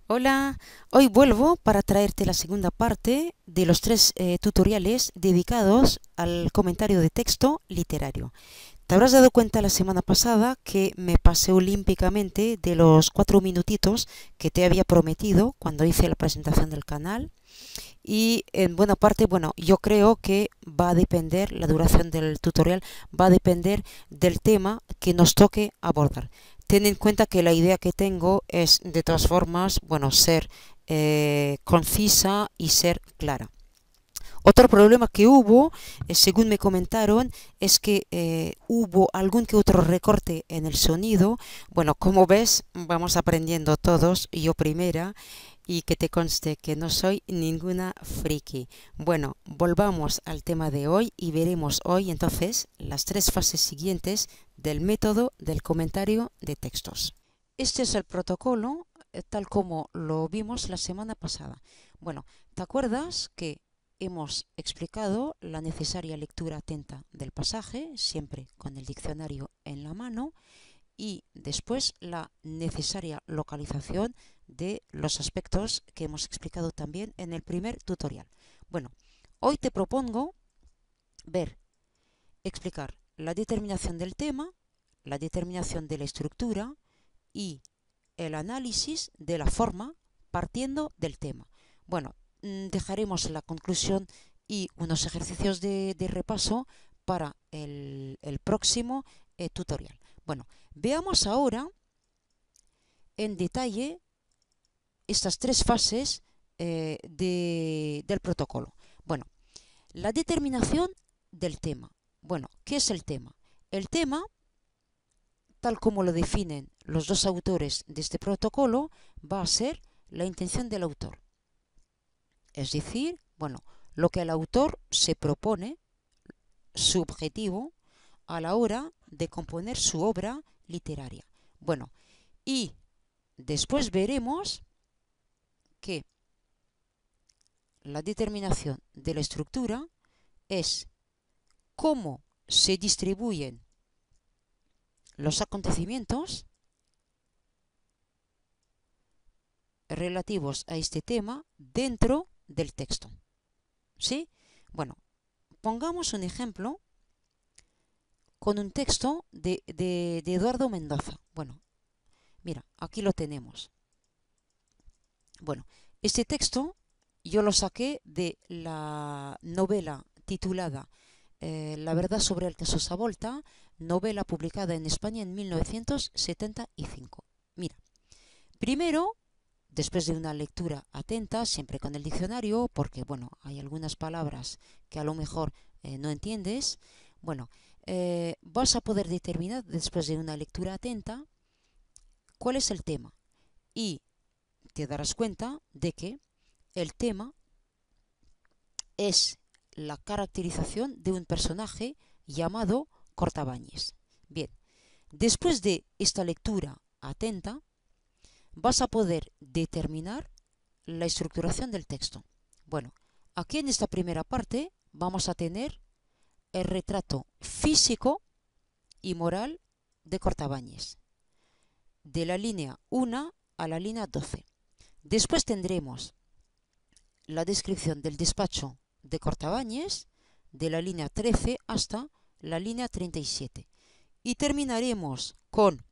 Hola, hoy vuelvo para traerte la segunda parte de los tres tutoriales dedicados al comentario de texto literario. Te habrás dado cuenta la semana pasada que me pasé olímpicamente de los 4 minutitos que te había prometido cuando hice la presentación del canal. Y en buena parte, bueno, yo creo que va a depender, la duración del tutorial va a depender del tema que nos toque abordar. Ten en cuenta que la idea que tengo es, de todas formas, bueno, ser concisa y ser clara. Otro problema que hubo, según me comentaron, es que hubo algún que otro recorte en el sonido. Bueno, como ves, vamos aprendiendo todos, yo primera, y que te conste que no soy ninguna friki. Bueno, volvamos al tema de hoy y veremos hoy entonces las tres fases siguientes del método del comentario de textos. Este es el protocolo tal como lo vimos la semana pasada. Bueno, ¿te acuerdas que hemos explicado la necesaria lectura atenta del pasaje, siempre con el diccionario en la mano, y después la necesaria localización de los aspectos que hemos explicado también en el primer tutorial? Bueno, hoy te propongo explicar la determinación del tema, la determinación de la estructura y el análisis de la forma partiendo del tema. Bueno, dejaremos la conclusión y unos ejercicios de repaso para el próximo tutorial. Bueno, veamos ahora en detalle estas tres fases del protocolo. Bueno, la determinación del tema. Bueno, ¿qué es el tema? El tema, tal como lo definen los dos autores de este protocolo, va a ser la intención del autor. Es decir, bueno, lo que el autor se propone, su objetivo, a la hora de componer su obra literaria. Bueno, y después veremos que la determinación de la estructura es cómo se distribuyen los acontecimientos relativos a este tema dentro del texto. ¿Sí? Bueno, pongamos un ejemplo con un texto de Eduardo Mendoza. Bueno, mira, aquí lo tenemos. Bueno, este texto yo lo saqué de la novela titulada La verdad sobre el caso Savolta, novela publicada en España en 1975. Mira, primero, después de una lectura atenta, siempre con el diccionario, porque bueno, hay algunas palabras que a lo mejor no entiendes, bueno, vas a poder determinar después de una lectura atenta cuál es el tema y te darás cuenta de que el tema es la caracterización de un personaje llamado Cortabañes. Bien, después de esta lectura atenta, vas a poder determinar la estructuración del texto. Bueno, aquí en esta primera parte vamos a tener el retrato físico y moral de Cortabañes, de la línea 1 a la línea 12. Después tendremos la descripción del despacho de Cortabañes, de la línea 13 hasta la línea 37. Y terminaremos con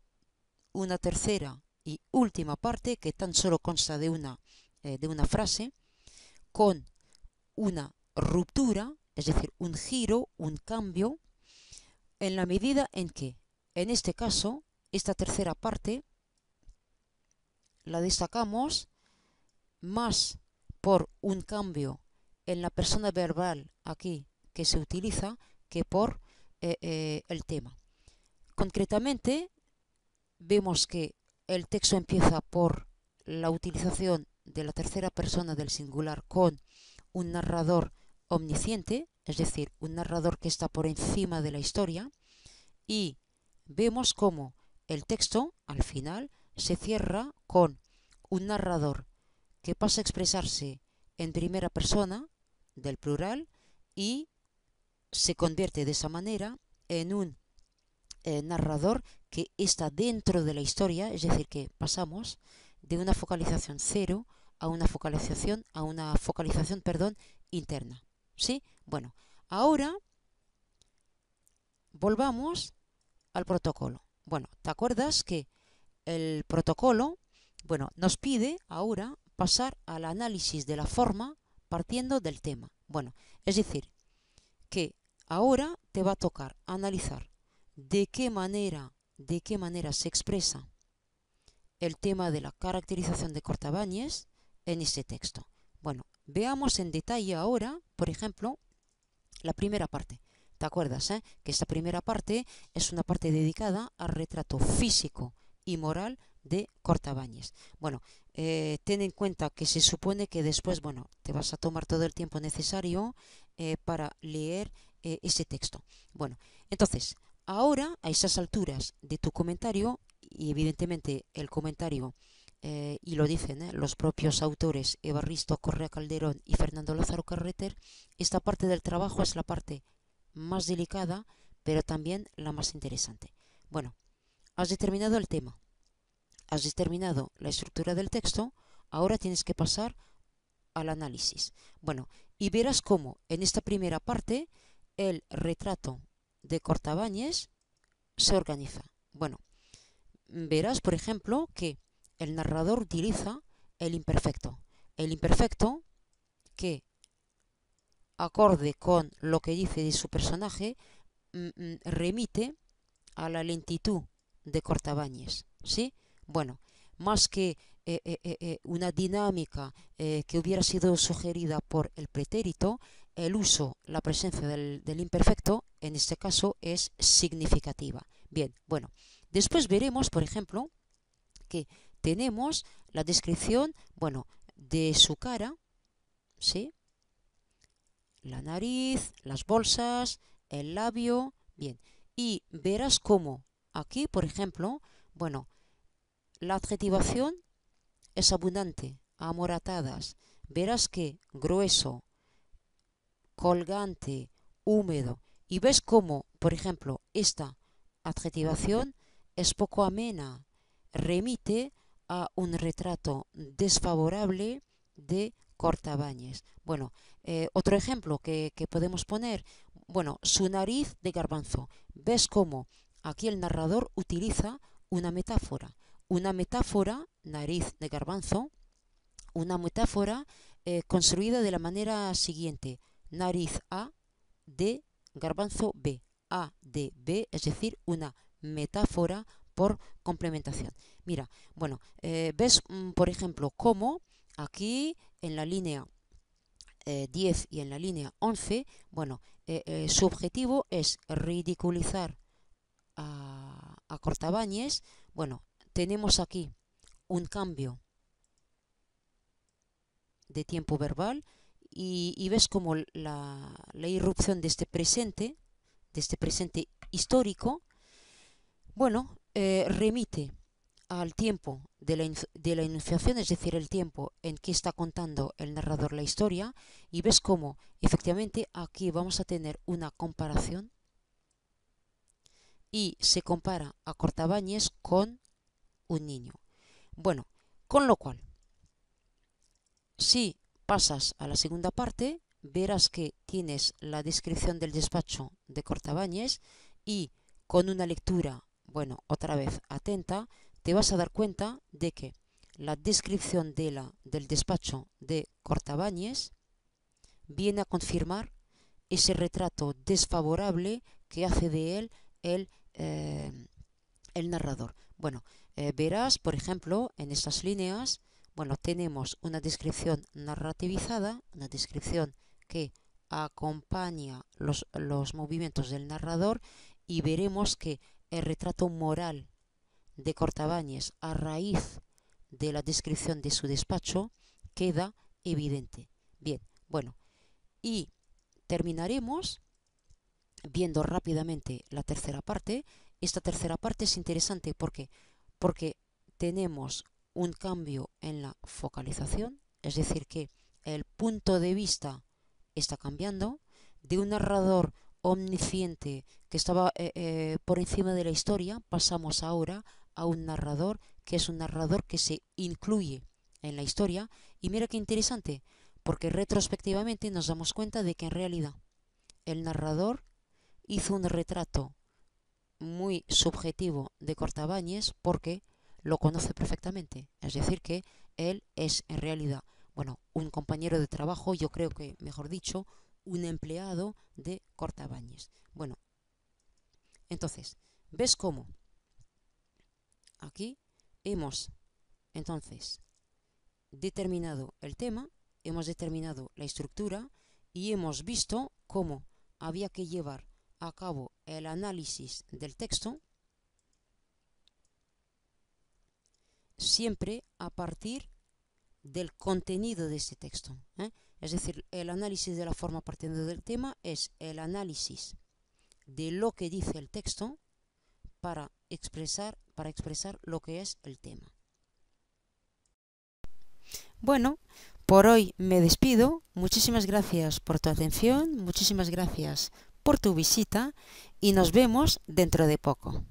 una tercera y última parte que tan solo consta de una frase, con una ruptura, es decir, un giro, un cambio, en la medida en que, en este caso, esta tercera parte la destacamos más por un cambio en la persona verbal aquí que se utiliza que por el tema. Concretamente, vemos que el texto empieza por la utilización de la tercera persona del singular con un narrador omnisciente, es decir, un narrador que está por encima de la historia, y vemos cómo el texto, al final, se cierra con un narrador que pasa a expresarse en primera persona, del plural y se convierte de esa manera en un narrador que está dentro de la historia, es decir, que pasamos de una focalización cero a una focalización, perdón, interna. ¿Sí? Bueno, ahora volvamos al protocolo. Bueno, ¿te acuerdas que el protocolo, bueno, nos pide ahora pasar al análisis de la forma partiendo del tema? Bueno, es decir, que ahora te va a tocar analizar de qué manera se expresa el tema de la caracterización de Cortabañez en este texto. Bueno, veamos en detalle ahora, por ejemplo, la primera parte. ¿Te acuerdas, que esta primera parte es una parte dedicada al retrato físico y moral de Cortabañez? Bueno, ten en cuenta que se supone que después, bueno, te vas a tomar todo el tiempo necesario para leer ese texto. Bueno, entonces, ahora, a esas alturas de tu comentario, y evidentemente el comentario, y lo dicen los propios autores Evarristo Correa Calderón y Fernando Lázaro Carreter, esta parte del trabajo es la parte más delicada, pero también la más interesante. Bueno, has determinado el tema, has determinado la estructura del texto, ahora tienes que pasar al análisis. Bueno, y verás cómo en esta primera parte el retrato de Cortabañez se organiza. Bueno, verás, por ejemplo, que el narrador utiliza el imperfecto. El imperfecto que, acorde con lo que dice de su personaje, remite a la lentitud de Cortabañez, ¿sí? Bueno, más que una dinámica que hubiera sido sugerida por el pretérito, el uso, la presencia del imperfecto, en este caso, es significativa. Bien, bueno, después veremos, por ejemplo, que tenemos la descripción, bueno, de su cara, ¿sí? La nariz, las bolsas, el labio, bien. Y verás cómo aquí, por ejemplo, bueno, la adjetivación es abundante, amoratadas. Verás que grueso, colgante, húmedo. Y ves cómo, por ejemplo, esta adjetivación es poco amena, remite a un retrato desfavorable de Cortabañez. Bueno, otro ejemplo que podemos poner, bueno, su nariz de garbanzo. Ves cómo aquí el narrador utiliza una metáfora, nariz de garbanzo, una metáfora construida de la manera siguiente: nariz A de garbanzo B, A de B, es decir, una metáfora por complementación. Mira, bueno, ves, por ejemplo, cómo aquí en la línea 10 y en la línea 11, bueno, su objetivo es ridiculizar a Cortabañez. Bueno, tenemos aquí un cambio de tiempo verbal y ves como la irrupción de este presente histórico, bueno, remite al tiempo de la enunciación, es decir, el tiempo en que está contando el narrador la historia, y ves cómo efectivamente aquí vamos a tener una comparación y se compara a Cortabañez con un niño. Bueno, con lo cual, si pasas a la segunda parte, verás que tienes la descripción del despacho de Cortabañez y con una lectura, bueno, otra vez atenta, te vas a dar cuenta de que la descripción del despacho de Cortabañez viene a confirmar ese retrato desfavorable que hace de él el narrador. Bueno, verás, por ejemplo, en estas líneas, bueno, tenemos una descripción narrativizada, una descripción que acompaña los movimientos del narrador, y veremos que el retrato moral de Cortabañez a raíz de la descripción de su despacho queda evidente. Bien, bueno, y terminaremos viendo rápidamente la tercera parte. Esta tercera parte es interesante porque tenemos un cambio en la focalización, es decir, que el punto de vista está cambiando. De un narrador omnisciente que estaba por encima de la historia, pasamos ahora a un narrador que es un narrador que se incluye en la historia. Y mira qué interesante, porque retrospectivamente nos damos cuenta de que en realidad el narrador hizo un retrato muy subjetivo de Cortabañez porque lo conoce perfectamente. Es decir, que él es en realidad, bueno, un compañero de trabajo, yo creo que, mejor dicho, un empleado de Cortabañez. Bueno, entonces, ¿ves cómo? Aquí hemos, entonces, determinado el tema, hemos determinado la estructura y hemos visto cómo había que llevar a cabo el análisis del texto siempre a partir del contenido de este texto. Es decir, el análisis de la forma partiendo del tema es el análisis de lo que dice el texto para expresar lo que es el tema. Bueno, por hoy me despido. Muchísimas gracias por tu atención, muchísimas gracias por tu visita y nos vemos dentro de poco.